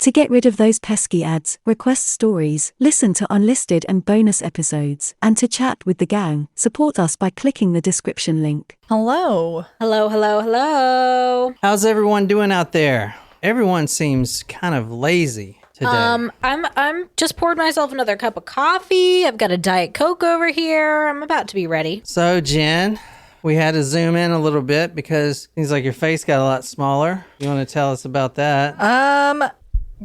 To get rid of those pesky ads, request stories, listen to unlisted and bonus episodes, and to chat with the gang, support us by clicking the description link. Hello. Hello, hello, hello. How's everyone doing out there? Everyone seems kind of lazy today. I'm just poured myself another cup of coffee. I've got a Diet Coke over here. I'm about to be ready. So, Jen, we had to zoom in a little bit because it seems like your face got a lot smaller. You want to tell us about that?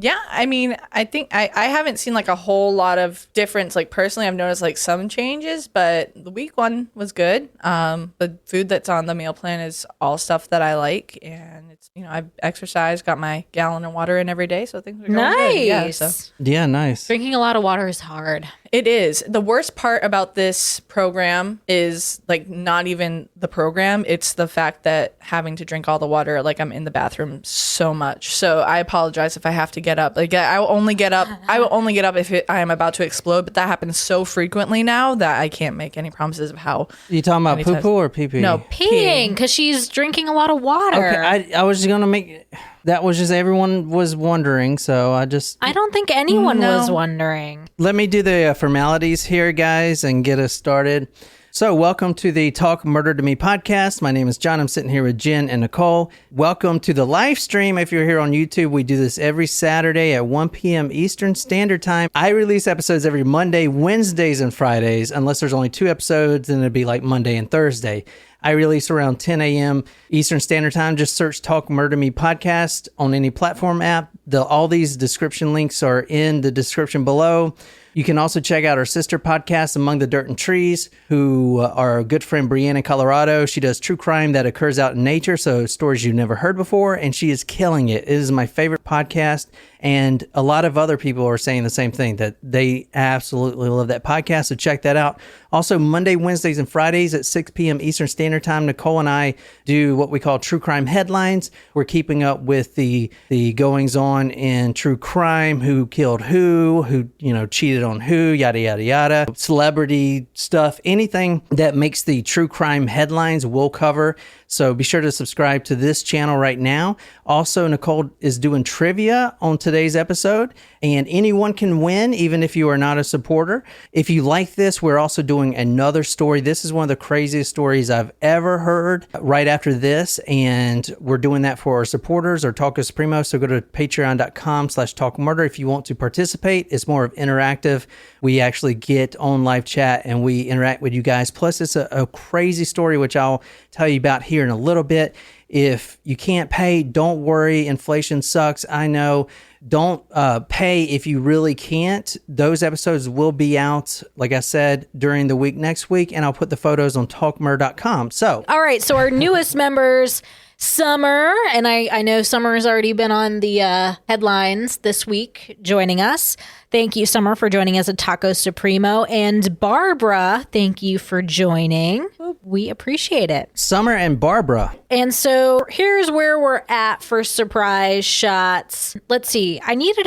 Yeah, I mean, I think I haven't seen like a whole lot of difference. Like personally, I've noticed like some changes, but the week one was good. The food that's on the meal plan is all stuff that I like, and it's I've exercised, got my gallon of water in every day, so things are going good. Yeah, nice. Drinking a lot of water is hard. It is. The worst part about this program is like not even the program. It's the fact that having to drink all the water, like I'm in the bathroom so much. So I apologize if I have to get up. Like I will only get up. I will only get up if I am about to explode. But that happens so frequently now that I can't make any promises of how. You talking about poo-poo or pee-pee? No, Peeing, because she's drinking a lot of water. Okay, I was just going to make... That was just everyone was wondering, so I don't think anyone was wondering. Let me do the formalities here, guys, and get us started. So welcome to the Talk Murder to Me podcast. My name is John. I'm sitting here with Jen and Nicole. Welcome to the live stream. If you're here on YouTube, we do this every Saturday at 1 p.m. Eastern Standard Time. I release episodes every Monday, Wednesdays, and Fridays. Unless there's only 2 episodes, then it'd be like Monday and Thursday. I release around 10 a.m. Eastern Standard Time. Just search Talk Murder Me Podcast on any platform app. All these description links are in the description below. You can also check out our sister podcast, Among the Dirt and Trees, who are our good friend Brianna in Colorado. She does true crime that occurs out in nature, so stories you've never heard before, and she is killing it. It is my favorite podcast, and a lot of other people are saying the same thing, that they absolutely love that podcast, so check that out. Also, Monday, Wednesdays, and Fridays at 6 p.m. Eastern Standard Time, Nicole and I do what we call True Crime Headlines. We're keeping up with the goings-on in true crime, who killed who cheated on who, yada, yada, yada. Celebrity stuff, anything that makes the true crime headlines we'll cover. So be sure to subscribe to this channel right now. Also, Nicole is doing trivia on today's episode, and anyone can win, even if you are not a supporter. If you like this, we're also doing another story. This is one of the craziest stories I've ever heard right after this, and we're doing that for our supporters, our Talk Supremo. So go to patreon.com/talkmurder if you want to participate. It's more of interactive. We actually get on live chat and we interact with you guys. Plus, it's a crazy story, which I'll tell you about here in a little bit. If you can't pay, don't worry. Inflation sucks. I know. Don't pay if you really can't. Those episodes will be out, like I said, during the week next week, and I'll put the photos on talkmur.com. So, all right. So our newest members, Summer, and I know Summer has already been on the headlines this week, joining us. Thank you, Summer, for joining us at Taco Supremo. And Barbara, thank you for joining. We appreciate it. Summer and Barbara. And so here's where we're at for surprise shots. Let's see. I needed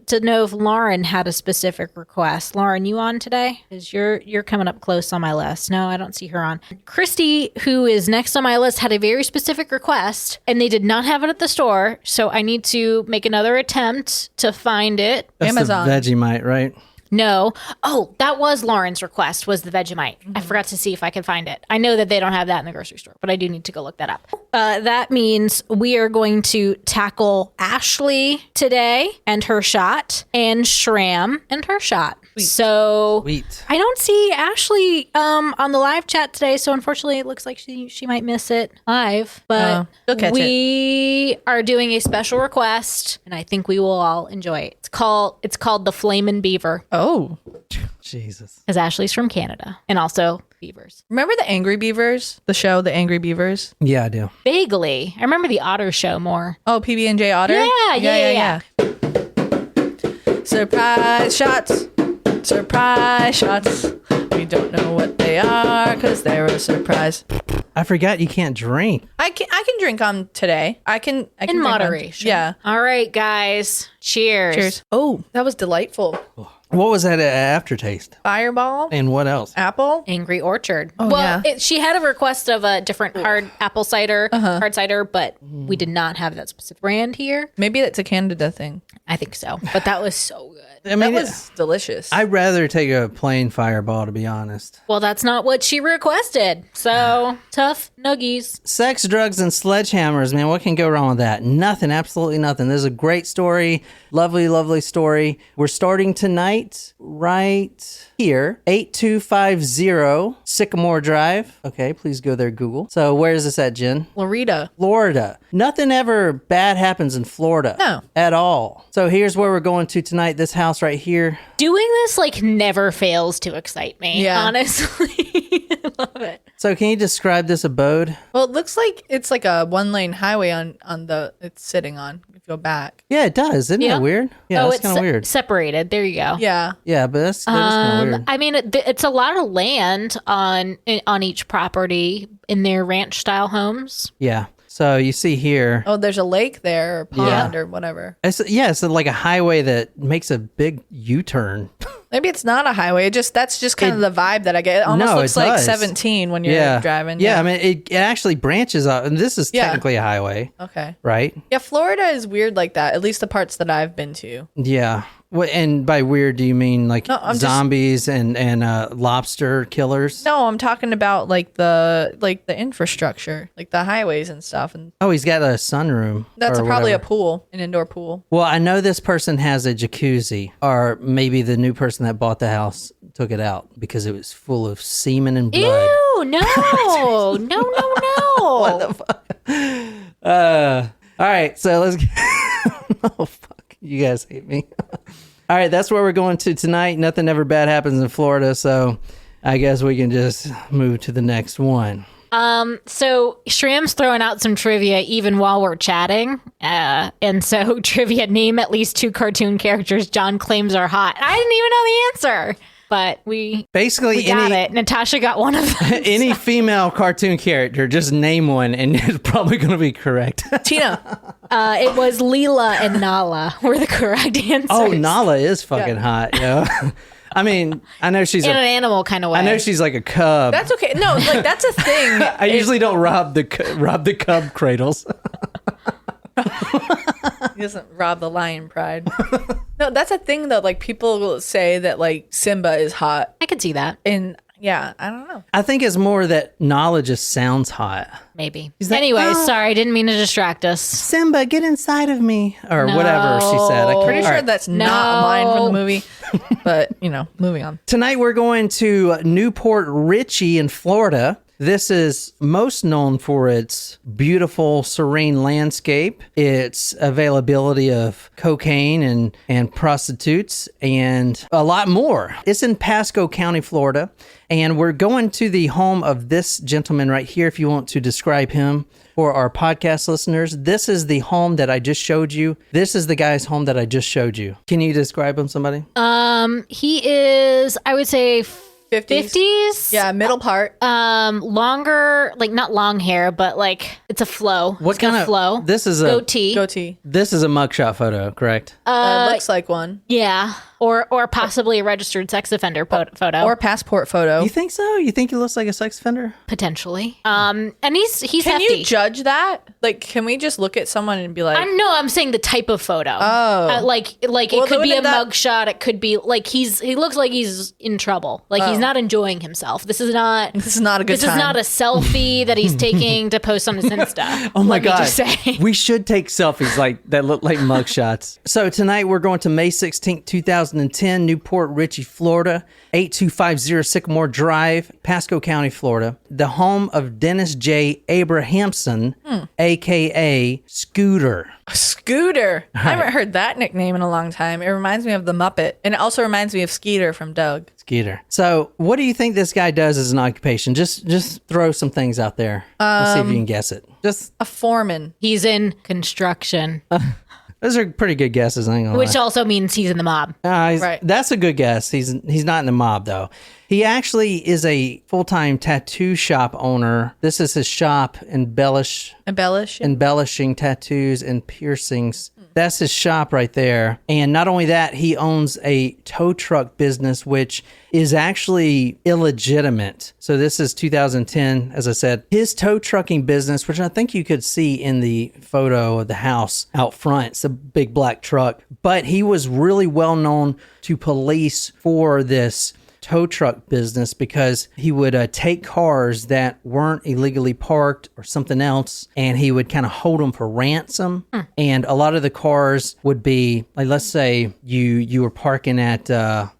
to know if Lauren had a specific request. Lauren, you on today? Because you're coming up close on my list. No, I don't see her on. Christy, who is next on my list, had a very specific request, and they did not have it at the store. So I need to make another attempt to find it. That's Amazon. The Vegemite, right? No. Oh, that was Lauren's request, was the Vegemite. I forgot to see if I could find it. I know that they don't have that in the grocery store, but I do need to go look that up. That means we are going to tackle Ashley today and her shot, and Shram and her shot. Sweet. So Sweet. I don't see Ashley on the live chat today, so unfortunately it looks like she might miss it live. But we are doing a special request, and I think we will all enjoy it. It's called the Flamin' Beaver. Oh, Jesus. Because Ashley's from Canada, and also beavers. remember the Angry Beavers? The show, The Angry Beavers? Yeah, I do. Vaguely. I remember the Otter show more. Oh, PB&J Otter? Yeah. Surprise shots. Surprise shots. We don't know what they are because they're a surprise. I forgot you can't drink. I can drink on today. I can In drink moderation. Yeah. All right, guys. Cheers. Cheers. Oh, that was delightful. What was that aftertaste? Fireball, And what else? apple. Angry Orchard. Oh, well, yeah. she had a request of a different hard apple cider, hard cider, but we did not have that specific brand here. Maybe it's a Canada thing. I think so. But that was so good. I mean, That was delicious. I'd rather take a plain Fireball, to be honest. Well, that's not what she requested. So tough nuggies. Sex, drugs, and sledgehammers, man. What can go wrong with that? Nothing, absolutely nothing. This is a great story. Lovely, lovely story. We're starting tonight right here, 8250 Sycamore Drive. Okay, please go there, Google. So where is this at, Jen? Florida. Florida. Nothing ever bad happens in Florida. No. At all. So here's where we're going to tonight. This house right here. Doing this like never fails to excite me. Yeah. Honestly. I love it. So can you describe this abode? Well, it looks like it's like a 1-lane highway on the it's sitting on. If you go back. Yeah, it does. Isn't Yeah. that weird? Yeah, oh, that's it's kind of weird. separated. There you go. Yeah. Yeah, but that is kind of weird. I mean, it's a lot of land on each property in their ranch style homes. Yeah. So you see here, Oh, there's a lake there or pond or whatever. it's like a highway that makes a big U-turn. Maybe it's not a highway. That's just kind of the vibe that I get. It almost No, looks it like does. 17 when you're driving. Yeah, I mean, it actually branches out, and this is Yeah. technically a highway, Okay. right? Yeah, Florida is weird like that. At least the parts that I've been to. Yeah. And by weird, do you mean like No, I'm just- zombies and lobster killers? No, I'm talking about like the infrastructure, like the highways and stuff. And Oh, he's got a sunroom. that's or probably whatever. a pool, an indoor pool. Well, I know this person has a jacuzzi, or maybe the new person that bought the house took it out because it was full of semen and blood. Ew, no, no. All right, so let's get... Oh, fuck. You guys hate me. All right, that's where we're going to tonight. Nothing ever bad happens in Florida, so I guess we can just move to the next one. So Shram's throwing out some trivia even while we're chatting. And so trivia, name at least 2 cartoon characters John claims are hot. I didn't even know the answer, but we got it. Natasha got one of them. Any female cartoon character, just name one, and it's probably going to be correct. Tina. It was Leela and Nala were the correct answers. Oh, Nala is fucking hot, yeah. I mean, I know she's in an animal kind of way. I know she's like a cub. That's okay. No, like that's a thing. I usually don't rob the cub cradles. He doesn't rob the lion pride. No, that's a thing though. Like people will say that like Simba is hot. I could see that. And yeah, I don't know. I think it's more that Nala just sounds hot. Maybe. like, Anyway, "Oh." sorry, didn't mean to distract us. Simba, get inside of me, or whatever she said. Pretty sure that's not a line from the movie. But moving on. Tonight we're going to Port Richey in Florida. This is most known for its beautiful, serene landscape, its availability of cocaine and prostitutes, and a lot more. It's in Pasco County, Florida, and we're going to the home of this gentleman right here, if you want to describe him for our podcast listeners. This is the home that I just showed you. This is the guy's home that I just showed you. Can you describe him, somebody? He is, I would say, 50s. Yeah, middle part. Longer, like not long hair, but like it's a flow. What It's got kind of flow? This is a goatee. Goatee. This is a mugshot photo, correct? Looks like one. Yeah, or possibly a registered sex offender photo, Or passport photo. You think so? You think he looks like a sex offender? potentially. And he's Can hefty. you judge that? Like, can we just look at someone and be like, I'm saying the type of photo. Oh. Like Well, it could be a wouldn't that- mugshot. It could be like he looks like he's in trouble. Like he's not enjoying himself. This is not. this is not a good This time? is not a selfie that he's taking to post on his Insta. Oh my Let me God. just say. We should take selfies like that look like mugshots. So tonight we're going to May 16th, 2010, Newport Richey, Florida, 8250 Sycamore Drive, Pasco County, Florida. The home of Dennis J. Abrahamsen, a.k.a. Scooter. Scooter. I haven't heard that nickname in a long time. It reminds me of the Muppet. And it also reminds me of Skeeter from Doug. Skeeter. So what do you think this guy does as an occupation? Just throw some things out there. Let's see if you can guess it. Just A foreman. He's in construction, those are pretty good guesses, I ain't gonna lie. which also means he's in the mob. Right. That's a good guess. He's not in the mob though. He actually is a full-time tattoo shop owner. This is his shop, embellishing tattoos and piercings That's his shop right there. And not only that, he owns a tow truck business, which is actually illegitimate. So this is 2010, as I said. His tow trucking business, which I think you could see in the photo of the house out front, it's a big black truck. But he was really well known to police for this tow truck business because he would take cars that weren't illegally parked or something else, and he would kind of hold them for ransom. And a lot of the cars would be like, let's say you were parking at a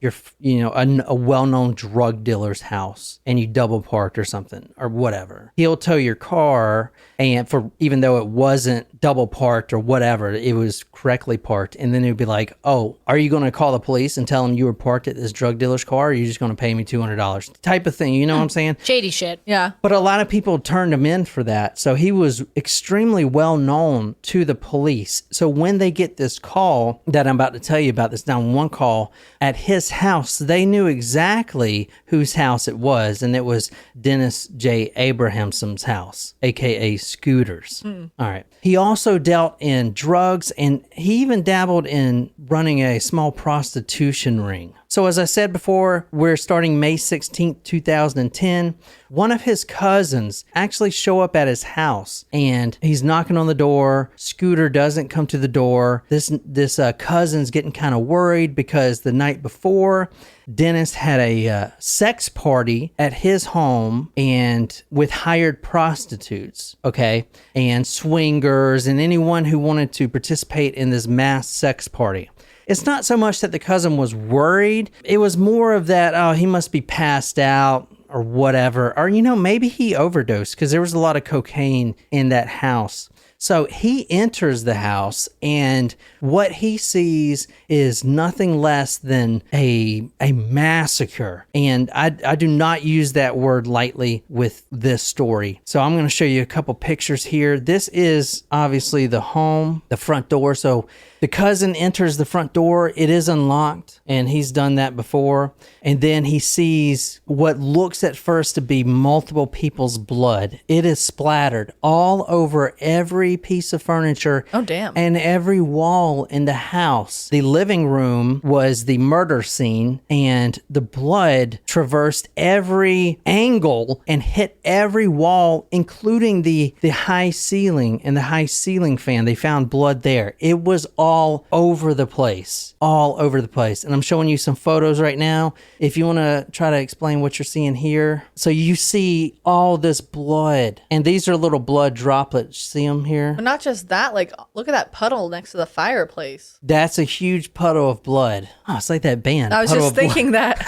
well-known drug dealer's house and you double parked or something or whatever. He'll tow your car, and for even though it wasn't double parked or whatever, it was correctly parked, and then it would be like, oh, are you going to call the police and tell them you were parked at this drug dealer's car, or are you just going to pay me $200 type of thing? You know what I'm saying? Shady shit. Yeah. But a lot of people turned him in for that. So he was extremely well known to the police. So when they get this call that I'm about to tell you about, this 911 call at his house, they knew exactly whose house it was. And it was Dennis J. Abrahamsen's house, aka Scooters. All right. He also dealt in drugs, and he even dabbled in running a small prostitution ring. So as I said before, we're starting May 16th, 2010. One of his cousins actually show up at his house, and he's knocking on the door. Scooter doesn't come to the door. This cousin's getting kind of worried because the night before, Dennis had a sex party at his home and with hired prostitutes, okay, and swingers and anyone who wanted to participate in this mass sex party. It's not so much that the cousin was worried. It was more of that, oh, he must be passed out or whatever. Or, maybe he overdosed because there was a lot of cocaine in that house. So he enters the house, and what he sees is nothing less than a massacre. And I do not use that word lightly with this story. So I'm going to show you a couple pictures here. This is obviously the home, the front door. So the cousin enters the front door. It is unlocked, and he's done that before. And then he sees what looks at first to be multiple people's blood. It is splattered all over every piece of furniture. Oh, damn. And every wall in the house. The living room was the murder scene, and the blood traversed every angle and hit every wall, including the high ceiling and the high ceiling fan. They found blood there. It was all over the place. All over the place. And I'm showing you some photos right now. If you want to try to explain what you're seeing here. So you see all this blood, and these are little blood droplets. See them here? But not just that, like, look at that puddle next to the fireplace. That's a huge puddle of blood. Oh, it's like that band. I was just thinking that.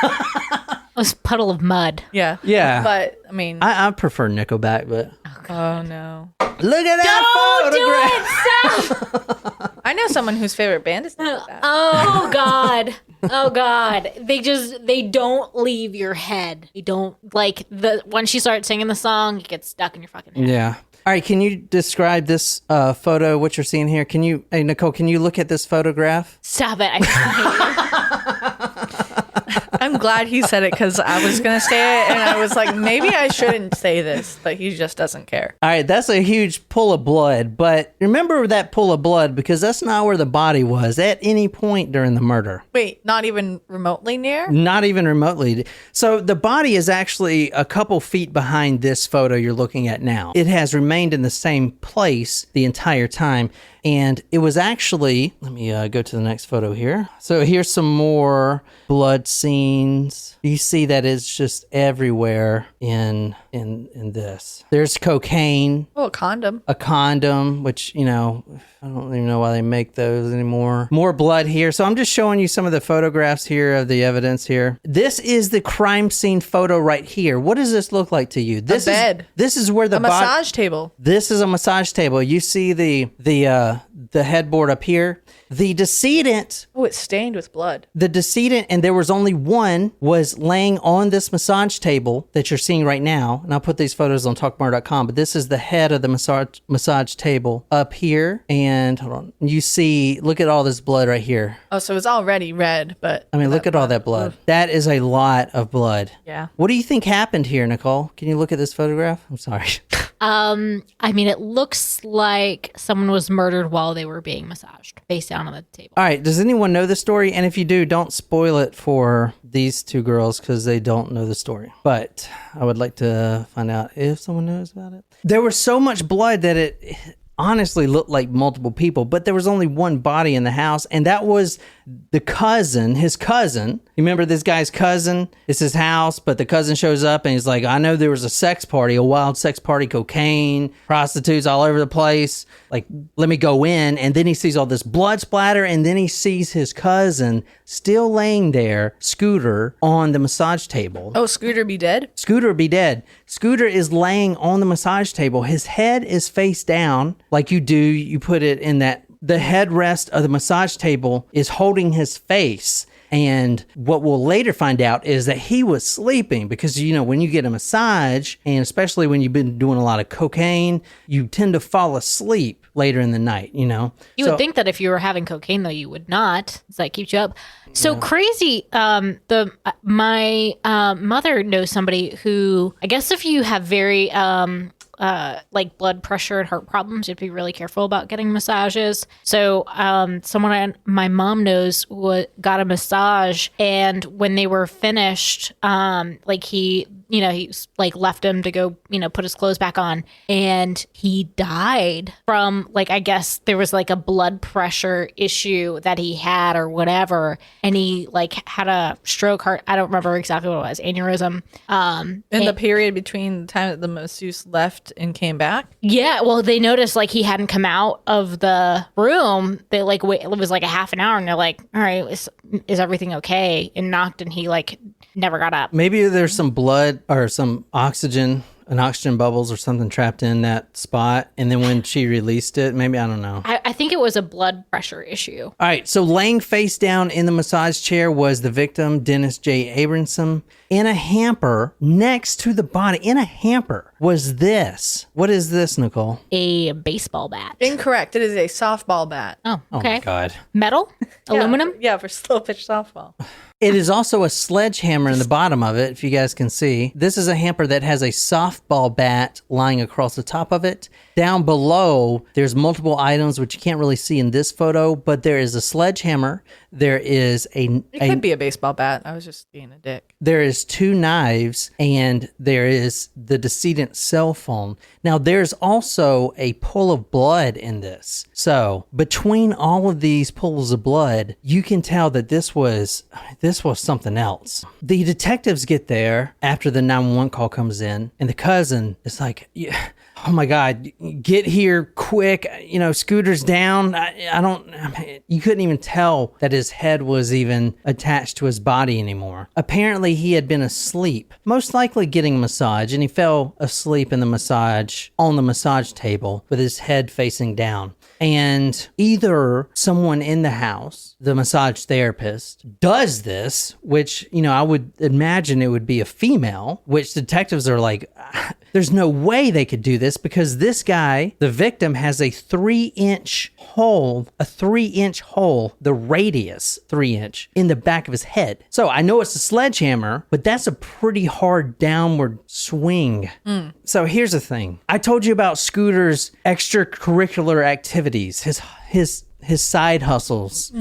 It was a puddle of mud. Yeah. Yeah. But, I mean. I prefer Nickelback, but. Oh, no. Look at that photograph. I know someone whose favorite band is Nickelback. Oh, God. Oh, God. They don't leave your head. They don't, once you start singing the song, it gets stuck in your fucking head. Yeah. All right, can you describe this photo, what you're seeing here? Hey, Nicole, can you look at this photograph? Stop it. I I'm glad he said it because I was going to say it and I was like, maybe I shouldn't say this, but he just doesn't care. All right, that's a huge pool of blood, but remember that pool of blood because that's not where the body was at any point during the murder. Wait, not even remotely near? Not even remotely. So the body is actually a couple feet behind this photo you're looking at now. It has remained in the same place the entire time. And it was actually, let me go to the next photo here. So here's some more blood scenes. You see that it's just everywhere in this. There's cocaine. Oh, a condom. A condom, which, I don't even know why they make those anymore. More blood here. So I'm just showing you some of the photographs here of the evidence here. This is the crime scene photo right here. What does this look like to you? This a bed. This is where the massage table. This is a massage table. You see the headboard up here. The decedent. Oh, it's stained with blood. The decedent, and there was only one, was laying on this massage table that you're seeing right now. And I'll put these photos on talkmurder.com, but this is the head of the massage table up here. And hold on. You see, look at all this blood right here. Oh, so it's already red, but. I mean, look at all that blood. That is a lot of blood. Yeah. What do you think happened here, Nicole? Can you look at this photograph? I'm sorry. I mean, it looks like someone was murdered while they were being massaged, face down on the table. All right. Does anyone know the story? And if you do, don't spoil it for these two girls because they don't know the story. But I would like to find out if someone knows about it. There was so much blood that it honestly looked like multiple people, but there was only one body in the house, and that was his cousin. You remember this guy's cousin? It's his house, but the cousin shows up and he's like, I know there was a sex party, a wild sex party, cocaine, prostitutes all over the place. Like, let me go in. And then he sees all this blood splatter, and then he sees his cousin still laying there, Scooter, on the massage table. Oh, Scooter be dead? Scooter be dead. Scooter is laying on the massage table. His head is face down, like you put it in that. The headrest of the massage table is holding his face. And what we'll later find out is that he was sleeping because, when you get a massage, and especially when you've been doing a lot of cocaine, you tend to fall asleep later in the night, You would think that if you were having cocaine, though, you would not. It's like keeps you up. So crazy. My mother knows somebody who, I guess if you have very like blood pressure and heart problems, you'd be really careful about getting massages. So someone my mom knows got a massage, and when they were finished, he left him to go, put his clothes back on, and he died from I guess there was a blood pressure issue that he had or whatever, and he had a stroke, I don't remember exactly what it was, aneurysm. In the period between the time that the masseuse left and came back? Yeah, well, they noticed he hadn't come out of the room. They wait, it was a half an hour, and they're like, all right, is everything okay? And knocked, and he never got up. Maybe there's some blood or some oxygen bubbles or something trapped in that spot. And then when she released it, maybe, I don't know. I think it was a blood pressure issue. All right. So laying face down in the massage chair was the victim, Dennis J. Abrahamsen. In a hamper next to the body, in a hamper, was this. What is this, Nicole? A baseball bat. Incorrect. It is a softball bat. Oh, okay. Oh, my God. Metal? Aluminum? Yeah, for slow pitch softball. It is also a sledgehammer in the bottom of it, if you guys can see. This is a hamper that has a softball bat lying across the top of it. Down below, there's multiple items, which you can't really see in this photo, but there is a sledgehammer. There is It could be a baseball bat. I was just being a dick. There is 2 knives, and there is the decedent's cell phone. Now, there's also a pool of blood in this. So, between all of these pools of blood, you can tell that this was something else. The detectives get there after the 911 call comes in, and the cousin is like, yeah, oh my God, get here quick. Scooter's down. You couldn't even tell that his head was even attached to his body anymore. Apparently he had been asleep, most likely getting a massage, and he fell asleep in the massage on the massage table with his head facing down. And either someone in the house, the massage therapist, does this, which, I would imagine it would be a female, which detectives are like, there's no way they could do this because this guy, the victim, has a 3-inch hole, the radius 3-inch in the back of his head. So I know it's a sledgehammer, but that's a pretty hard downward swing. So here's the thing. I told you about Scooter's extracurricular activities, his side hustles.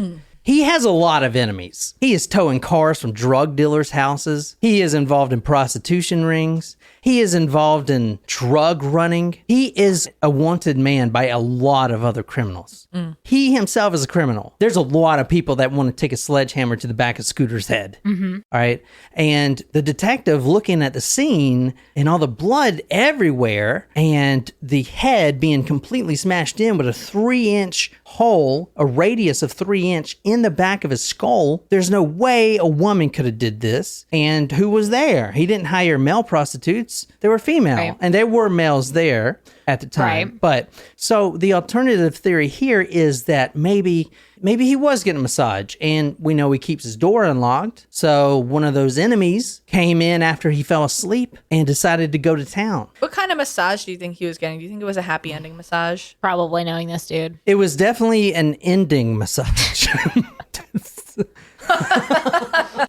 He has a lot of enemies. He is towing cars from drug dealers' houses. He is involved in prostitution rings. He is involved in drug running. He is a wanted man by a lot of other criminals. He himself is a criminal. There's a lot of people that want to take a sledgehammer to the back of Scooter's head. All right. And the detective looking at the scene and all the blood everywhere and the head being completely smashed in with a 3-inch hole, a radius of 3-inch in the back of his skull. There's no way a woman could have did this. And who was there? He didn't hire male prostitutes. They were female, right. And there were males there at the time. Right. But so the alternative theory here is that maybe he was getting a massage, and we know he keeps his door unlocked. So one of those enemies came in after he fell asleep and decided to go to town. What kind of massage do you think he was getting? Do you think it was a happy ending massage? Probably, knowing this dude. It was definitely an ending massage.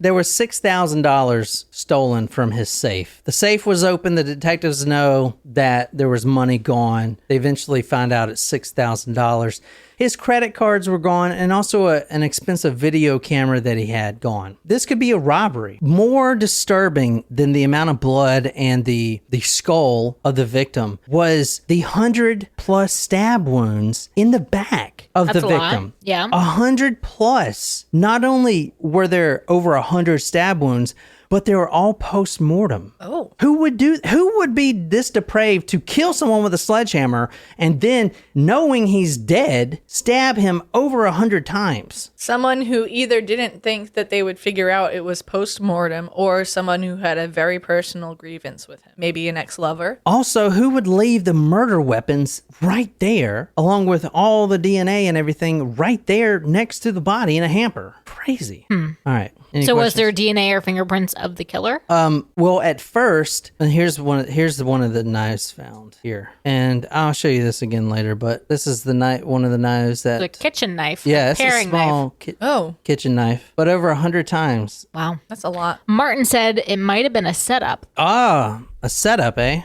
There was $6,000 stolen from his safe. The safe was open. The detectives know that there was money gone. They eventually find out it's $6,000. His credit cards were gone, and also an expensive video camera that he had gone. This could be a robbery. More disturbing than the amount of blood and the skull of the victim was the 100+ stab wounds in the back of That's the a victim. lot. Yeah. 100+. Not only were there over 100 stab wounds, but they were all post-mortem. Oh. Who would be this depraved to kill someone with a sledgehammer and then, knowing he's dead, stab him over 100 times? Someone who either didn't think that they would figure out it was post-mortem, or someone who had a very personal grievance with him. Maybe an ex-lover. Also, who would leave the murder weapons right there, along with all the DNA and everything, right there next to the body in a hamper? Crazy. All right. Any So questions? was there DNA or fingerprints of the killer? Well, at first, and here's one of the knives found here, and I'll show you this again later. But this is one of the knives that The kitchen knife. yeah, it's a paring knife. small Oh, kitchen knife, but over 100 times. Wow. that's a lot. Martin said it might have been a setup. Ah, a setup, eh?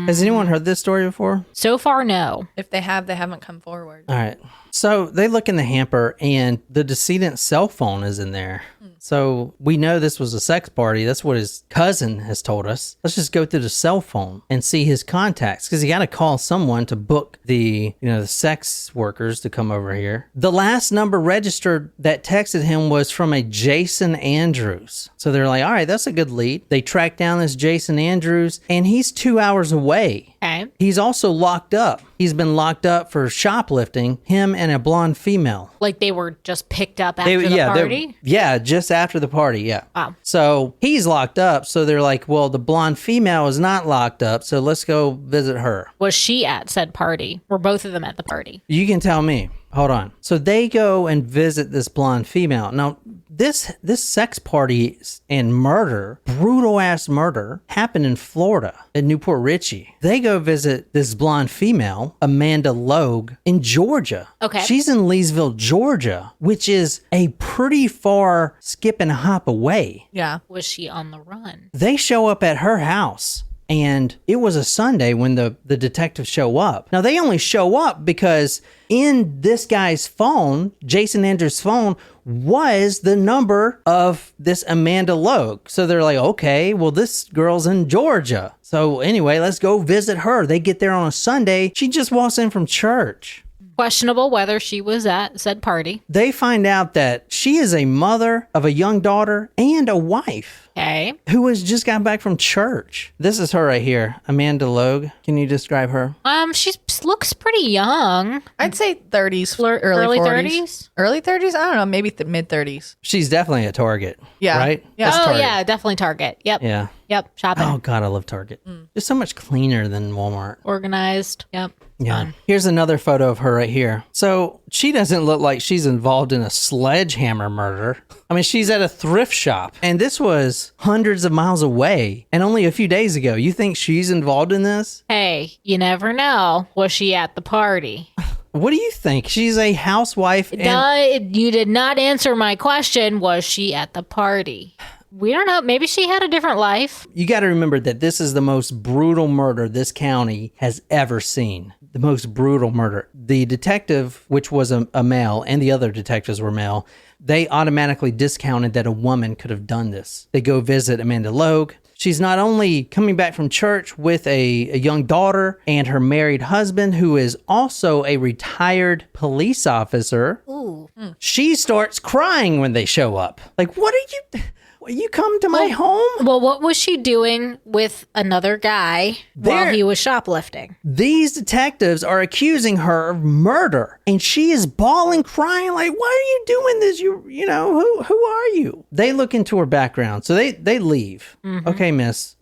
Has anyone heard this story before? So far, no. If they have, they haven't come forward. All right. So they look in the hamper, and the decedent's cell phone is in there. So we know this was a sex party. That's what his cousin has told us. Let's just go through the cell phone and see his contacts, because he got to call someone to book the sex workers to come over here. The last number registered that texted him was from a Jason Andrews. So they're like, all right, that's a good lead. They track down this Jason Andrews, and he's 2 hours away. Okay. He's also locked up. He's been locked up for shoplifting, him and a blonde female. Like they were just picked up after the party? Yeah, just after the party, yeah. Wow. So he's locked up, so they're like, well, the blonde female is not locked up, so let's go visit her. Was she at said party? Were both of them at the party? You can tell me. Hold on. So they go and visit this blonde female. Now, this sex party and murder, brutal ass murder, happened in Florida, in Port Richey. They go visit this blonde female, Amanda Logue, in Georgia. Okay. She's in Leesville, Georgia, which is a pretty far skip and hop away. Yeah. Was she on the run? They show up at her house, and it was a Sunday when the detectives show up. Now, they only show up because in this guy's phone, Jason Andrews' phone, was the number of this Amanda Logue. So they're like, okay, well, this girl's in Georgia. So anyway, let's go visit her. They get there on a Sunday. She just walks in from church. Questionable whether she was at said party. They find out that she is a mother of a young daughter and a wife Okay. who has just got back from church. This is her right here, Amanda Logue. Can you describe her? She looks pretty young. I'd say 30s, Early 40s. 30s? Early 30s? I don't know, maybe mid 30s. She's definitely a Target. Yeah. Right? Yeah. That's Oh, Target. yeah, definitely Target. Yep. Yeah. Yep. Shopping. Oh, God, I love Target. It's so much cleaner than Walmart. Organized. Yep. Yeah. Fun. Here's another photo of her right here. So she doesn't look like she's involved in a sledgehammer murder. I mean, she's at a thrift shop, and this was hundreds of miles away and only a few days ago. You think she's involved in this? Hey, you never know. Was she at the party? What do you think? She's a housewife. And You did not answer my question. Was she at the party? We don't know. Maybe she had a different life. you got to remember that this is the most brutal murder this county has ever seen. The most brutal murder. The detective, which was a male, and the other detectives were male, they automatically discounted that a woman could have done this. They go visit Amanda Logue. She's not only coming back from church with a young daughter and her married husband, who is also a retired police officer. Ooh. She starts crying when they show up. Like, what are you... You come to my home? Well, what was she doing with another guy while he was shoplifting? These detectives are accusing her of murder, and she is bawling, crying, like, why are you doing this? Who are you? They look into her background. So they leave. Okay, miss,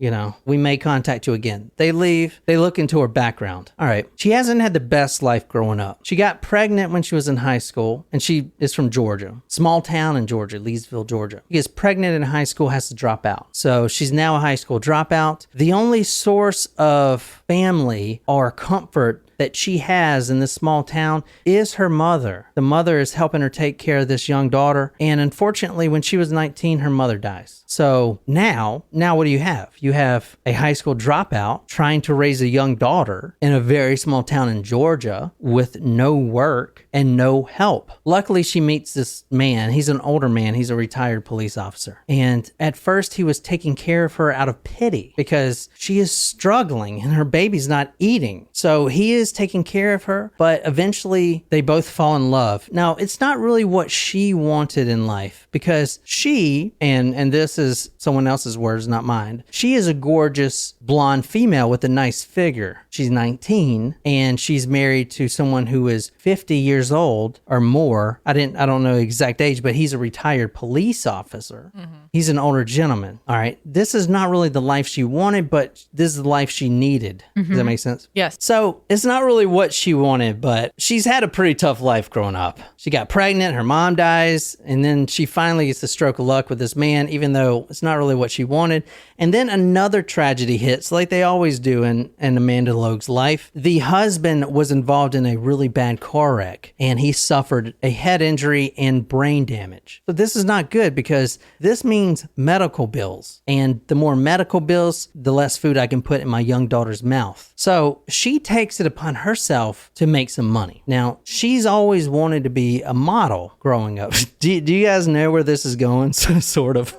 we may contact you again. They leave. They look into her background. All right. She hasn't had the best life growing up. She got pregnant when she was in high school, and she is from Georgia. Small town in Georgia, Leesville, Georgia. She gets pregnant in high high school has to drop out. So she's now a high school dropout. The only source of family or comfort that she has in this small town is her mother. The mother is helping her take care of this young daughter. And unfortunately, when she was 19, her mother dies. So now what do you have? You have a high school dropout trying to raise a young daughter in a very small town in Georgia with no work and no help. Luckily, she meets this man. He's an older man. He's a retired police officer. And at first, he was taking care of her out of pity because she is struggling and her baby's not eating. So he is taking care of her, but eventually they both fall in love. Now, it's not really what she wanted in life because she, and this is someone else's words, not mine, she is a gorgeous blonde female with a nice figure. She's 19 and she's married to someone who is 50 years old or more. I don't know the exact age, but he's a retired police officer. He's an older gentleman. All right. This is not really the life she wanted, but this is the life she needed. Does that make sense? Yes. So it's not really what she wanted, but she's had a pretty tough life growing up. She got pregnant, her mom dies, and then she finally gets the stroke of luck with this man, even though it's not really what she wanted. And then another tragedy hits, like they always do in Amanda Logue's life. The husband was involved in a really bad car wreck, and he suffered a head injury and brain damage. So this is not good because this means medical bills. And the more medical bills, the less food I can put in my young daughter's mouth. So she takes it upon herself to make some money. Now, she's always wanted to be a model growing up. Do you guys know where this is going? Sort of.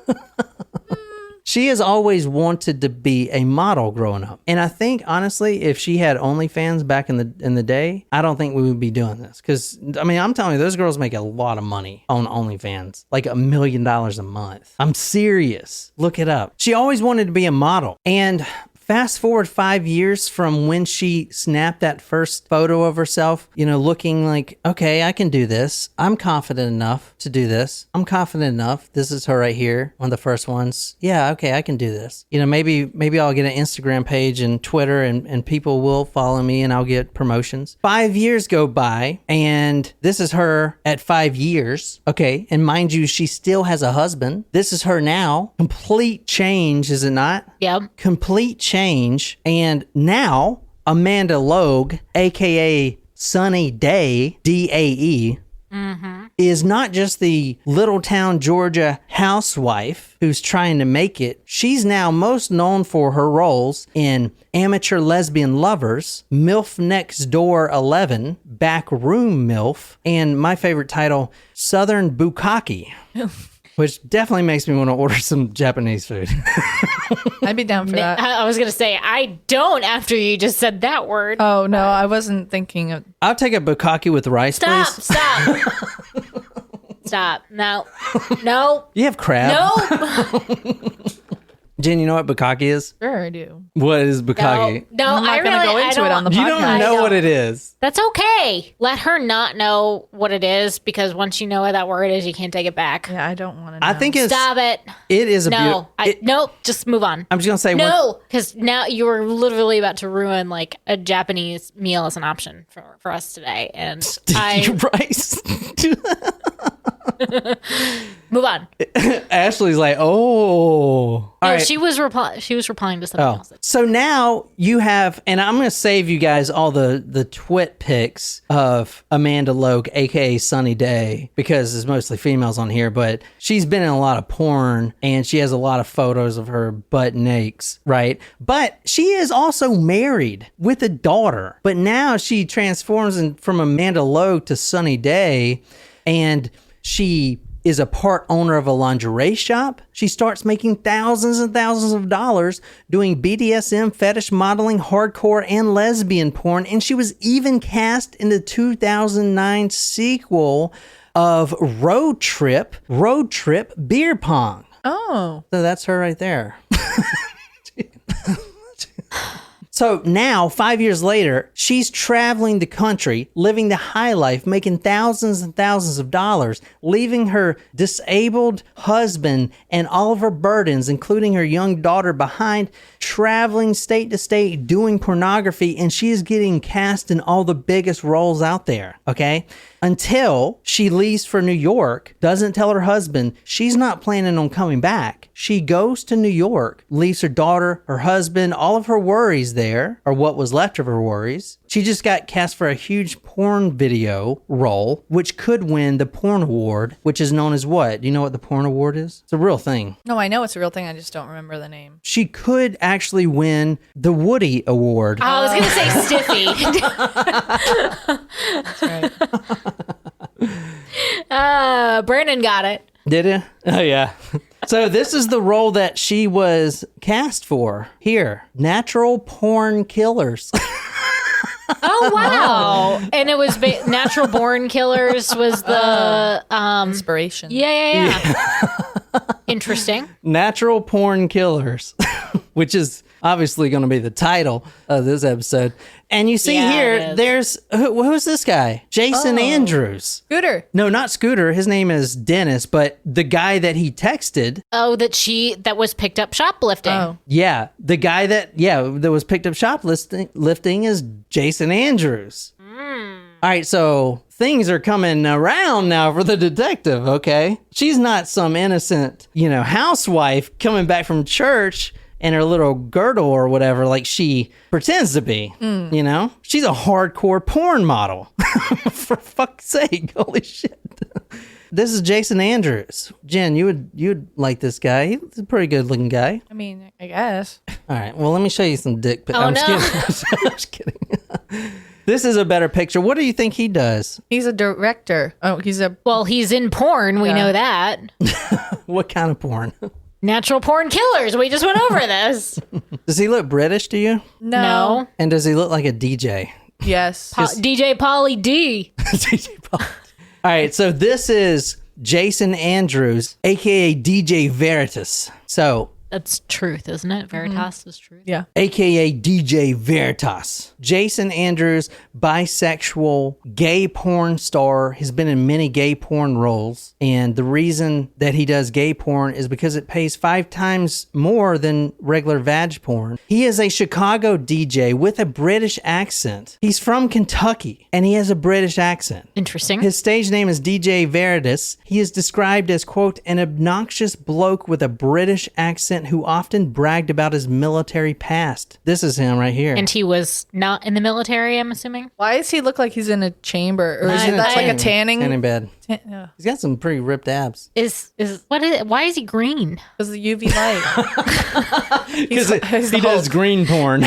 She has always wanted to be a model growing up. And I think, honestly, if she had OnlyFans back in the day, I don't think we would be doing this. Because, I mean, I'm telling you, those girls make a lot of money on OnlyFans. Like $1 million a month. I'm serious. Look it up. She always wanted to be a model. And fast forward 5 years from when she snapped that first photo of herself, looking like, okay, I can do this. I'm confident enough to do this. I'm confident enough. This is her right here, one of the first ones. Yeah, okay, I can do this. Maybe I'll get an Instagram page and Twitter and people will follow me and I'll get promotions. 5 years go by and this is her at 5 years. Okay, and mind you, she still has a husband. This is her now. Complete change, is it not? Yep. Complete change. And now Amanda Logue, aka Sunny Day, DAE, is not just the little town Georgia housewife who's trying to make it. She's now most known for her roles in Amateur Lesbian Lovers, MILF Next Door 11, Backroom MILF, and my favorite title, Southern Bukkake. Which definitely makes me want to order some Japanese food. I'd be down for that. I was going to say, I don't after you just said that word. Oh, no, I wasn't thinking of... I'll take a bukkake with rice, please. Stop. Stop. No. You have crab? No. Jen, you know what bukkake is? Sure, I do. What is bukkake? No, I'm not going to go into it on the podcast. You don't know what it is. That's okay. Let her not know what it is because once you know what that word is, you can't take it back. Yeah, I don't want to know. I think it's... Stop it. It is a... Nope, just move on. I'm just going to say... No, because now you were literally about to ruin like a Japanese meal as an option for us today. And rice. Move on. Ashley's like, oh. No, right. she was replying to something else. So now you have, and I'm going to save you guys all the twit pics of Amanda Logue, aka Sunny Day, because there's mostly females on here, but she's been in a lot of porn and she has a lot of photos of her butt nakes, right? But she is also married with a daughter. But now she transforms from Amanda Logue to Sunny Day, and she is a part owner of a lingerie shop. She starts making thousands and thousands of dollars doing BDSM, fetish modeling, hardcore, and lesbian porn. And she was even cast in the 2009 sequel of Road Trip Beer Pong. Oh. So that's her right there. So now, 5 years later, she's traveling the country, living the high life, making thousands and thousands of dollars, leaving her disabled husband and all of her burdens, including her young daughter, behind, traveling state to state, doing pornography, and she is getting cast in all the biggest roles out there, okay? Until she leaves for New York, doesn't tell her husband she's not planning on coming back. She goes to New York, leaves her daughter, her husband, all of her worries there, or what was left of her worries. She just got cast for a huge porn video role, which could win the porn award, which is known as what? Do you know what the porn award is? It's a real thing. No, I know it's a real thing. I just don't remember the name. She could actually win the Woody Award. I was gonna say Stiffy. That's right. Brandon got it. Did it? Oh, yeah. So this is the role that she was cast for here. Natural porn killers. Oh wow! And it was Natural Born Killers was the Inspiration. yeah. Interesting. Natural porn killers, which is obviously going to be the title of this episode. And you see Yeah, it here, is. there's who's this guy? Jason Andrews. Scooter. No, not Scooter. His name is Dennis, but the guy that he texted. Oh, that was picked up shoplifting. Oh. Yeah, the guy that was picked up shoplifting is Jason Andrews. All right, so things are coming around now for the detective, okay? She's not some innocent, housewife coming back from church in her little girdle or whatever like she pretends to be, She's a hardcore porn model. For fuck's sake, holy shit. This is Jason Andrews. Jen, you'd like this guy. He's a pretty good looking guy. I mean, I guess. All right, well, let me show you some dick pics. Oh, I'm no. just kidding. I'm just kidding. This is a better picture. What do you think he does? He's a director. Oh, he's in porn. We know that. What kind of porn? Natural Porn Killers. We just went over this. Does he look British to you? No. And does he look like a DJ? Yes. DJ Polly D. DJ Paul. All right, so this is Jason Andrews, aka DJ Veritas. So, That's truth, isn't it? Veritas is truth. Yeah. aka DJ Veritas. Jason Andrews, bisexual, gay porn star, has been in many gay porn roles. And the reason that he does gay porn is because it pays 5 times more than regular vag porn. He is a Chicago DJ with a British accent. He's from Kentucky and he has a British accent. Interesting. His stage name is DJ Veritas. He is described as, quote, an obnoxious bloke with a British accent who often bragged about his military past. This is him right here. And he was not in the military, I'm assuming? Why does he look like he's in a chamber? Or is He's in that a like a tanning? Tanning bed. Yeah. He's got some pretty ripped abs. Why is he green? Because the UV light. Because he does green porn.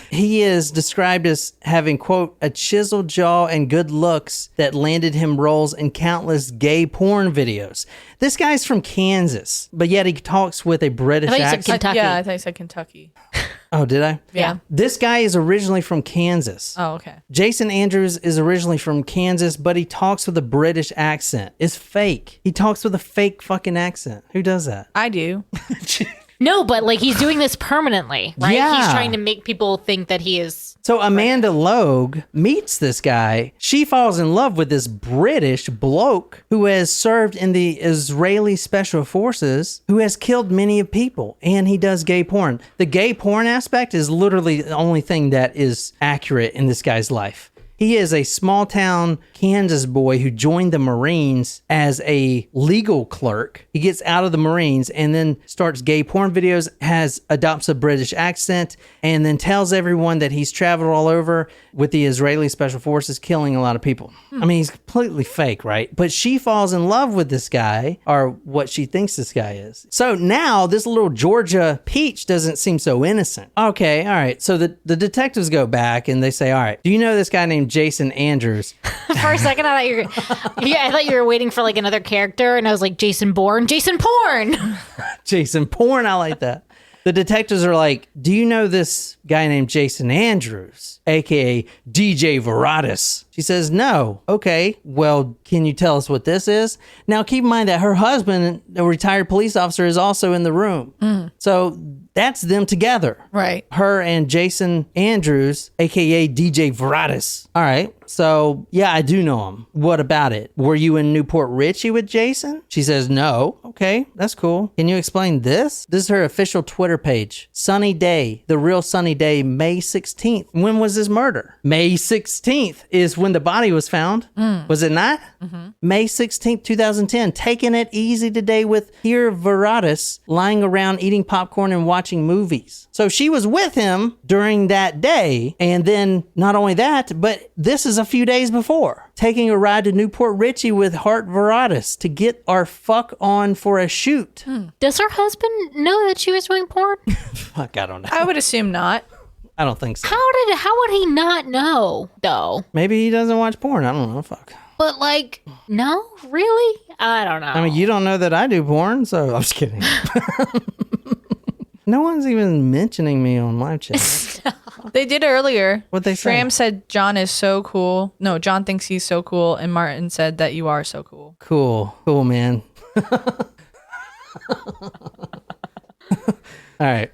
He is described as having, quote, a chiseled jaw and good looks that landed him roles in countless gay porn videos. This guy's from Kansas, but yet he talks with a British I thought you said accent. Kentucky. Yeah, I thought you said Kentucky. Oh, did I? Yeah. This guy is originally from Kansas. Oh, okay. Jason Andrews is originally from Kansas, but he talks with a British accent. It's fake. He talks with a fake fucking accent. Who does that? I do. No, but like he's doing this permanently, right? Yeah. He's trying to make people think that he is. So Amanda Logue meets this guy. She falls in love with this British bloke who has served in the Israeli Special Forces, who has killed many people, and he does gay porn. The gay porn aspect is literally the only thing that is accurate in this guy's life. He is a small town Kansas boy who joined the Marines as a legal clerk. He gets out of the Marines and then starts gay porn videos, adopts a British accent, and then tells everyone that he's traveled all over with the Israeli Special Forces, killing a lot of people. I mean, he's completely fake, right? But she falls in love with this guy, or what she thinks this guy is. So now this little Georgia peach doesn't seem so innocent. Okay, all right. So the detectives go back and they say, all right, do you know this guy named Jason Andrews? For a second, I thought you were waiting for like another character, and I was like, Jason Bourne, Jason Porn. Jason Porn, I like that. The detectives are like, do you know this guy named Jason Andrews, aka DJ Veritas? She says, no. Okay, well, can you tell us what this is? Now, keep in mind that her husband, a retired police officer, is also in the room. So That's them together. Right. Her and Jason Andrews, aka DJ Veratus. All right. So, yeah, I do know him. What about it? Were you in Newport Richey with Jason? She says no. Okay, that's cool. Can you explain this? This is her official Twitter page. Sunny day, the real sunny day, May 16th. When was this murder? May 16th is when the body was found. Was it not? May 16th, 2010. Taking it easy today with here Veratus lying around eating popcorn and watching movies. So she was with him during that day. And then not only that, but this is a few days before. Taking a ride to Newport Richey with Hart Veratus to get our fuck on for a shoot. Does her husband know that she was doing porn? Fuck, I don't know. I would assume not. I don't think so. How would he not know, though? Maybe he doesn't watch porn. I don't know. Fuck. But like, no, really? I don't know. I mean, you don't know that I do porn, so I'm just kidding. No one's even mentioning me on live chat. They did earlier. What'd they say? Graham said John is so cool. No, John thinks he's so cool. And Martin said that you are so cool. Cool, man. All right.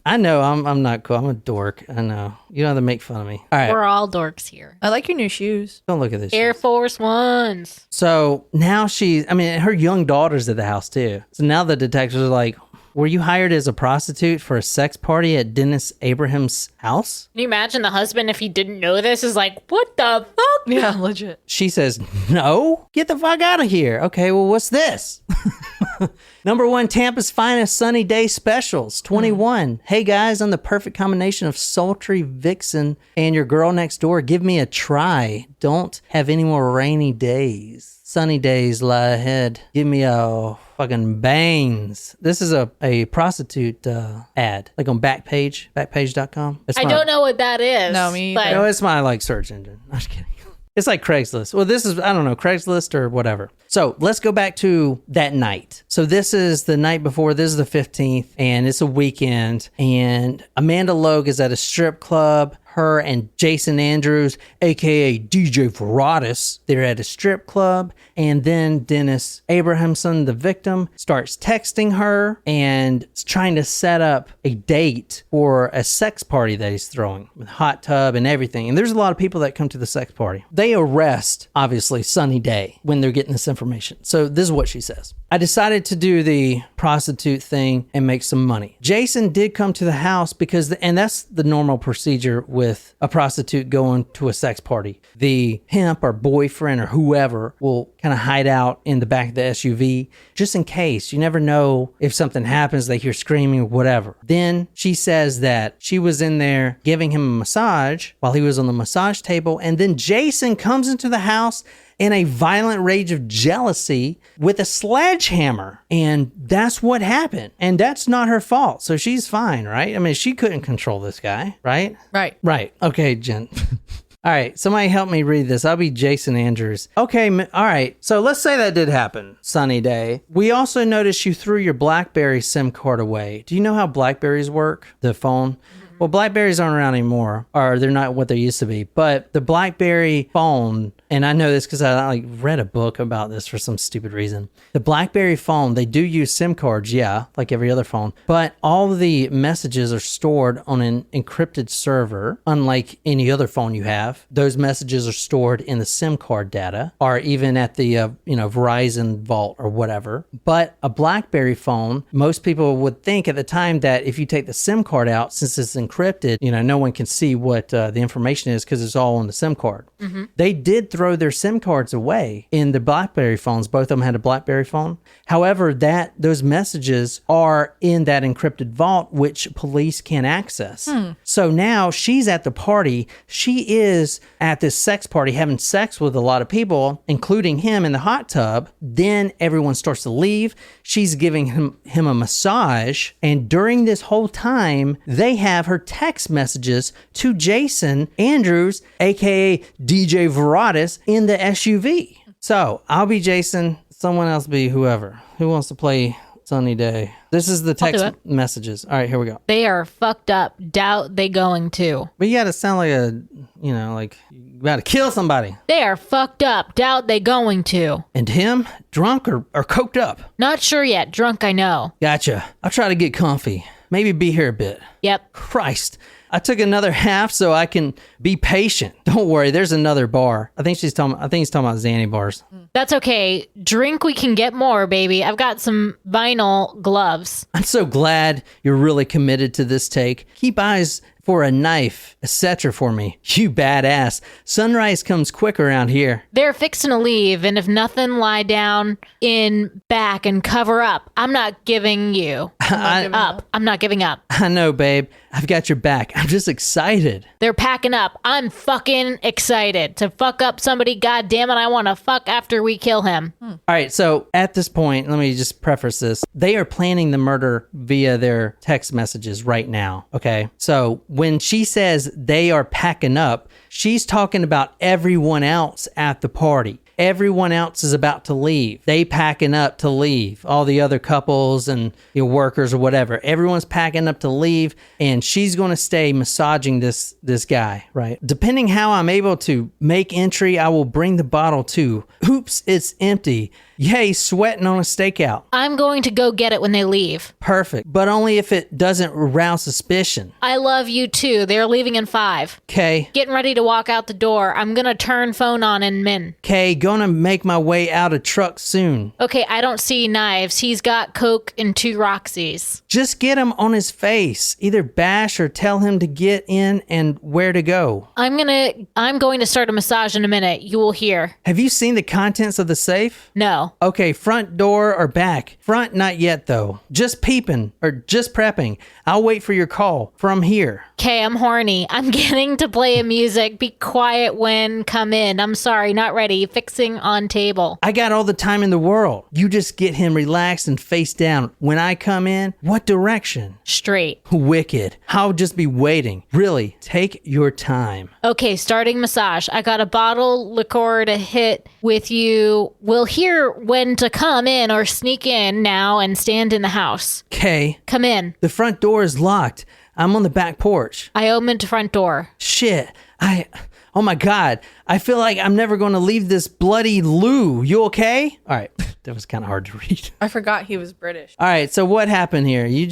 I know I'm not cool. I'm a dork. I know. You don't have to make fun of me. All right. We're all dorks here. I like your new shoes. Don't look at this. Air shit. Force Ones. So now her young daughter's at the house too. So now the detectives are like, were you hired as a prostitute for a sex party at Dennis Abraham's house? Can you imagine the husband, if he didn't know this, is like, what the fuck? Yeah, legit. She says, no, get the fuck out of here. Okay, well, what's this? Number 1, Tampa's finest sunny day specials, 21. Hey guys, I'm the perfect combination of sultry vixen and your girl next door. Give me a try. Don't have any more rainy days. Sunny days lie ahead. Give me a fucking bangs. This is a prostitute ad, like on backpage.com. I don't know what that is. No, me either. No, it's my search engine. I'm just kidding. It's like Craigslist. Well, this is, I don't know, Craigslist or whatever. So let's go back to that night. So this is the night before. This is the 15th, and it's a weekend. And Amanda Logue is at a strip club. Her and Jason Andrews, a.k.a. DJ Veratus, they're at a strip club. And then Dennis Abrahamsen, the victim, starts texting her and is trying to set up a date for a sex party that he's throwing with hot tub and everything. And there's a lot of people that come to the sex party. They arrest, obviously, Sunny Day when they're getting this information. So this is what she says. I decided to do the prostitute thing and make some money. Jason did come to the house because, and that's the normal procedure with a prostitute going to a sex party. The pimp or boyfriend or whoever will kind of hide out in the back of the SUV just in case. You never know if something happens, they hear screaming or whatever. Then she says that she was in there giving him a massage while he was on the massage table. And then Jason comes into the house in a violent rage of jealousy with a sledgehammer. And that's what happened. And that's not her fault. So she's fine, right? I mean, she couldn't control this guy, right? Right. Right. Okay, Jen. All right, somebody help me read this. I'll be Jason Andrews. Okay, all right. So let's say that did happen, Sunny Day. We also noticed you threw your BlackBerry SIM card away. Do you know how BlackBerries work, the phone? Well, BlackBerries aren't around anymore, or they're not what they used to be. But the BlackBerry phone, and I know this because I read a book about this for some stupid reason. The BlackBerry phone, they do use SIM cards, yeah, like every other phone. But all of the messages are stored on an encrypted server, unlike any other phone you have. Those messages are stored in the SIM card data, or even at the Verizon vault or whatever. But a BlackBerry phone, most people would think at the time that if you take the SIM card out, since it's encrypted, no one can see what the information is because it's all on the SIM card. Mm-hmm. They did throw their SIM cards away in the BlackBerry phones. Both of them had a BlackBerry phone. However, those messages are in that encrypted vault, which police can't access. So now she's at the party. She is at this sex party having sex with a lot of people, including him in the hot tub. Then everyone starts to leave. She's giving him a massage. And during this whole time, they have her text messages to Jason Andrews, aka DJ Veratus, in the SUV. So I'll be Jason, someone else be whoever. Who wants to play Sunny Day? This is the text messages. All right, here we go. They are fucked up. Doubt they going to. But you gotta sound like like you gotta kill somebody. They are fucked up. Doubt they going to. And him, drunk or coked up? Not sure yet. Drunk, I know. Gotcha. I'll try to get comfy. maybe be here a bit. Yep. Christ. I took another half so I can be patient. Don't worry, there's another bar. I think he's talking about Xanny bars. That's okay. Drink, we can get more, baby. I've got some vinyl gloves. I'm so glad you're really committed to this take. Keep eyes for a knife, etc. for me. You badass. Sunrise comes quick around here. They're fixing to leave, and if nothing, lie down in back and cover up. I'm not giving you up. I'm not giving up. I know, babe. I've got your back. I'm just excited. They're packing up. I'm fucking excited to fuck up somebody. God damn it, I want to fuck after we kill him. All right, so at this point, let me just preface this. They are planning the murder via their text messages right now, okay? So when she says they are packing up, she's talking about everyone else at the party. Everyone else is about to leave. They packing up to leave. All the other couples and workers or whatever. Everyone's packing up to leave, and she's going to stay massaging this guy, right? Depending how I'm able to make entry, I will bring the bottle too. Oops, it's empty. Yay, sweating on a stakeout. I'm going to go get it when they leave. Perfect, but only if it doesn't arouse suspicion. I love you too. They're leaving in 5. Okay. Getting ready to walk out the door. I'm going to turn phone on in min. Okay, gonna make my way out of truck soon. Okay, I don't see knives. He's got Coke and 2 Roxys. Just get him on his face. Either bash or tell him to get in and where to go. I'm going to start a massage in a minute. You will hear. Have you seen the contents of the safe? No. Okay, front door or back? Front, not yet though. Just peeping or just prepping. I'll wait for your call from here. Okay, I'm horny. I'm getting to play music. Be quiet when come in. I'm sorry, not ready. Fixing on table. I got all the time in the world. You just get him relaxed and face down. When I come in, what direction? Straight. Wicked. I'll just be waiting. Really, take your time. Okay, starting massage. I got a bottle liqueur to hit with you. We'll hear when to come in or sneak in now and stand in the house. Okay. Come in. The front door is locked. I'm on the back porch. I opened the front door. Shit. Oh my God. I feel like I'm never going to leave this bloody loo. You okay? All right. That was kind of hard to read. I forgot he was British. All right. So what happened here? You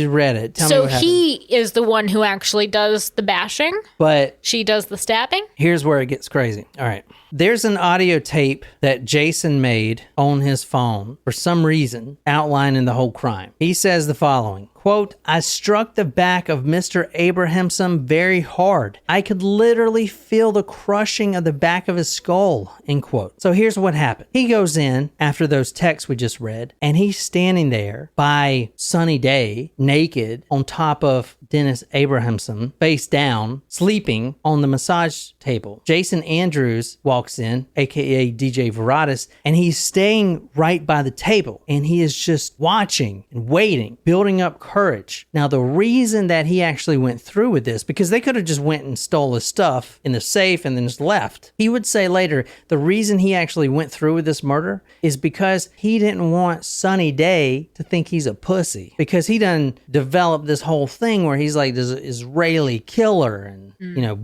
read it. Tell me So what happened. he is the one who actually does the bashing. But She does the stabbing. here's where it gets crazy. All right. There's an audio tape that Jason made on his phone for some reason outlining the whole crime. He says the following, quote, I struck the back of Mr. Abrahamsen very hard. I could literally feel the crushing of the back of his skull, end quote. So here's what happened. He goes in after those texts we just read, and he's standing there by sunny day, naked, on top of Dennis Abrahamsen, face down, sleeping on the massage table. Jason Andrews walks in, aka DJ Veratus, and he's staying right by the table, and he is just watching and waiting, building up courage. Now, the reason that he actually went through with this, because they could have just went and stole his stuff in the safe and then just left. He would say later, the reason he actually went through with this murder is because he didn't want Sunny Day to think he's a pussy, because he done developed this whole thing where he's like this Israeli killer and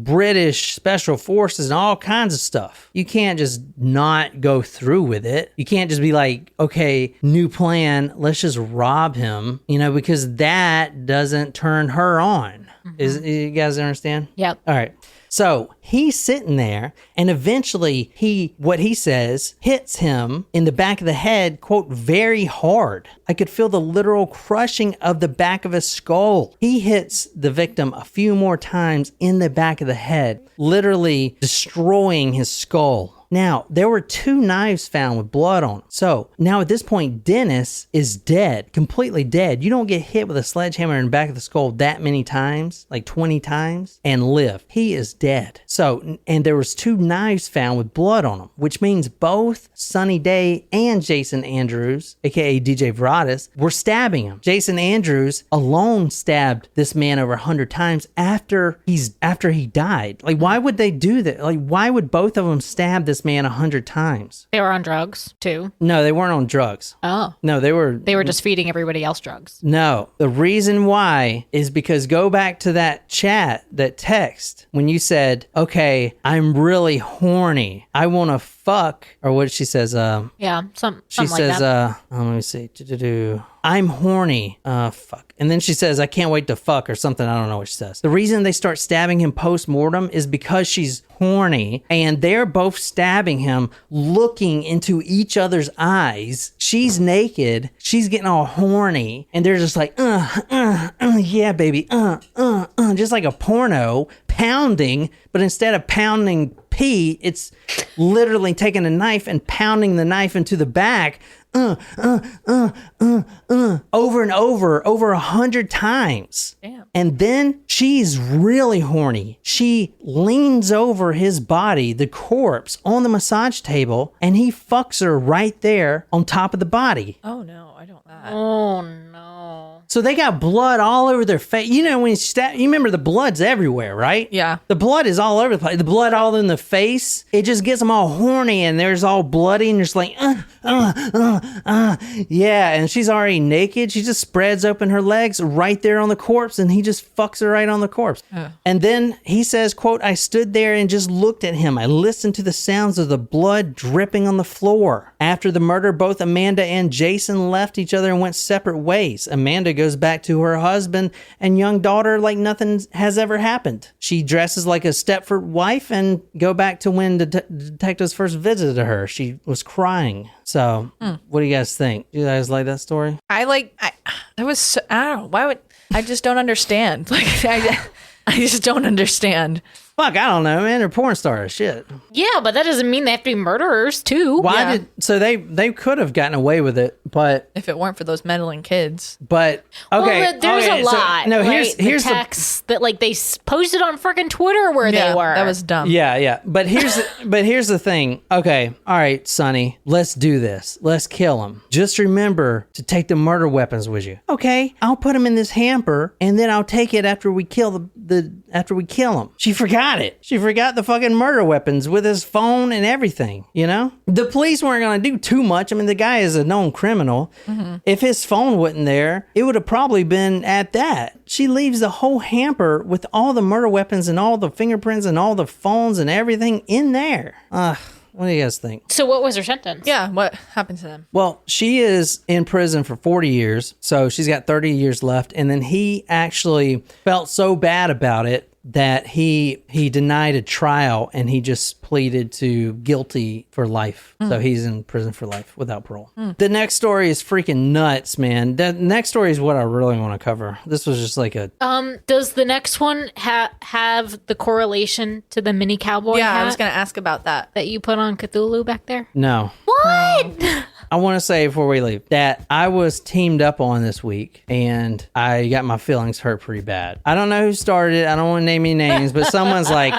British special forces and all kinds of stuff. You can't just not go through with it. You can't just be like, okay, new plan, let's just rob him, because that doesn't turn her on. You guys understand? Yep. All right. So he's sitting there, and eventually what he says hits him in the back of the head, quote, very hard. I could feel the literal crushing of the back of his skull. He hits the victim a few more times in the back of the head, literally destroying his skull. Now, there were 2 knives found with blood on them. So now at this point, Dennis is dead, completely dead. You don't get hit with a sledgehammer in the back of the skull that many times, like 20 times, and live. He is dead. So, and there was 2 knives found with blood on them, which means both Sunny Day and Jason Andrews, aka DJ Veratus, were stabbing him. Jason Andrews alone stabbed this man over 100 times after he died. Like, why would they do that? Like, why would both of them stab this man 100 times? They were on drugs too. No, they weren't on drugs. Oh. No, they were just feeding everybody else drugs. No, the reason why is because go back to that chat, that text, when you said, okay, I'm really horny. I want to fuck, or what she says, Yeah, something she like says, that. let me see. I'm horny. Fuck. And then she says, I can't wait to fuck or something. I don't know what she says. The reason they start stabbing him post-mortem is because she's horny and they're both stabbing him, looking into each other's eyes. She's naked. She's getting all horny and they're just like, yeah, baby. Just like a porno, pounding, but instead of pounding pee, it's literally taking a knife and pounding the knife into the back. Over and over 100 times. Damn. And then she's really horny. She leans over his body, the corpse, on the massage table, and he fucks her right there on top of the body. Oh no, I don't. Oh no. So they got blood all over their face. You know, when you stab, you remember the blood's everywhere, right? Yeah. The blood is all over the place. The blood all in the face. It just gets them all horny and there's all bloody and just like, yeah. And she's already naked. She just spreads open her legs right there on the corpse and he just fucks her right on the corpse. And then he says, quote, I stood there and just looked at him. I listened to the sounds of the blood dripping on the floor. After the murder, both Amanda and Jason left each other and went separate ways. Amanda goes back to her husband and young daughter like nothing has ever happened. She dresses like a Stepford wife and go back to when the detectives first visited her. She was crying. So what do you guys think? Do you guys like that story? I don't know. Why would I just don't understand? Like I just don't understand. Fuck, I don't know, man. They're porn stars. Shit. Yeah, but that doesn't mean they have to be murderers too. Yeah. So they could have gotten away with it, but If it weren't for those meddling kids. okay. Well, there's okay, a lot. So, no, right? here's the texts that like they posted on freaking Twitter where they were. That was dumb. Yeah. But here's the thing. Okay, all right, Sonny, let's do this. Let's kill him. Just remember to take the murder weapons with you. Okay, I'll put them in this hamper, and then I'll take it after we kill after we kill him. She forgot it. She forgot the fucking murder weapons with his phone and everything. You know, the police weren't gonna do too much. I mean, the guy is a known criminal. Mm-hmm. If his phone wasn't there, it would have probably been at that. She leaves the whole hamper with all the murder weapons and all the fingerprints and all the phones and everything in there. What do you guys think? So what was her sentence? Yeah, what happened to them? Well, she is in prison for 40 years, so she's got 30 years left. And then he actually felt so bad about it that he denied a trial and he just pleaded to guilty for life. So he's in prison for life without parole. The next story is freaking nuts, man. The next story is what I really want to cover. This was just like a... Does the next one have the correlation to the mini cowboy Yeah, hat I was going to ask about that. that you put on Cthulhu back there? No. What? I want to say before we leave that I was teamed up on this week and I got my feelings hurt pretty bad. I don't know who started it. I don't want to name any names, but someone's like,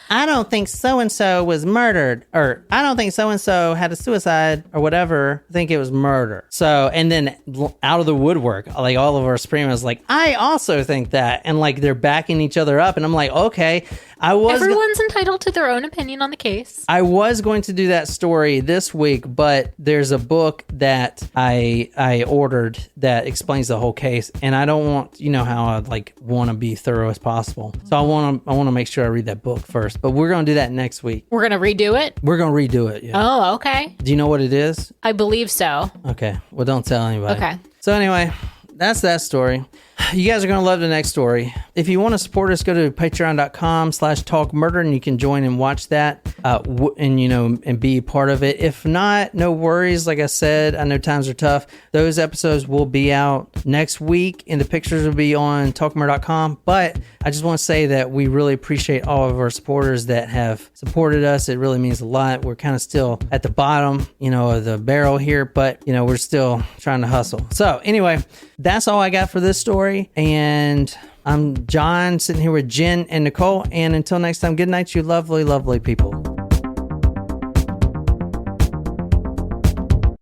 I don't think so-and-so was murdered, or I don't think so-and-so had a suicide or whatever. I think it was murder. So, and then out of the woodwork, like all of our Supremos like, I also think that. And like they're backing each other up. And I'm like, okay, Everyone's entitled to their own opinion on the case. I was going to do that story this week, but there's a book that I ordered that explains the whole case, and I don't want, you know how I like want to be thorough as possible. So I want to make sure I read that book first. But we're going to do that next week. We're going to redo it? We're going to redo it. Yeah. Oh, okay. Do you know what it is? I believe so. Okay. Well, don't tell anybody. Okay. So anyway, that's that story. You guys are going to love the next story. If you want to support us, go to patreon.com/talkmurder and you can join and watch that and be part of it. If not, no worries. Like I said, I know times are tough. Those episodes will be out next week and the pictures will be on talkmurder.com. But I just want to say that we really appreciate all of our supporters that have supported us. It really means a lot. We're kind of still at the bottom, of the barrel here, but we're still trying to hustle. So anyway, that's all I got for this story. And I'm John, sitting here with Jen and Nicole. And until next time, good night, you lovely, lovely people.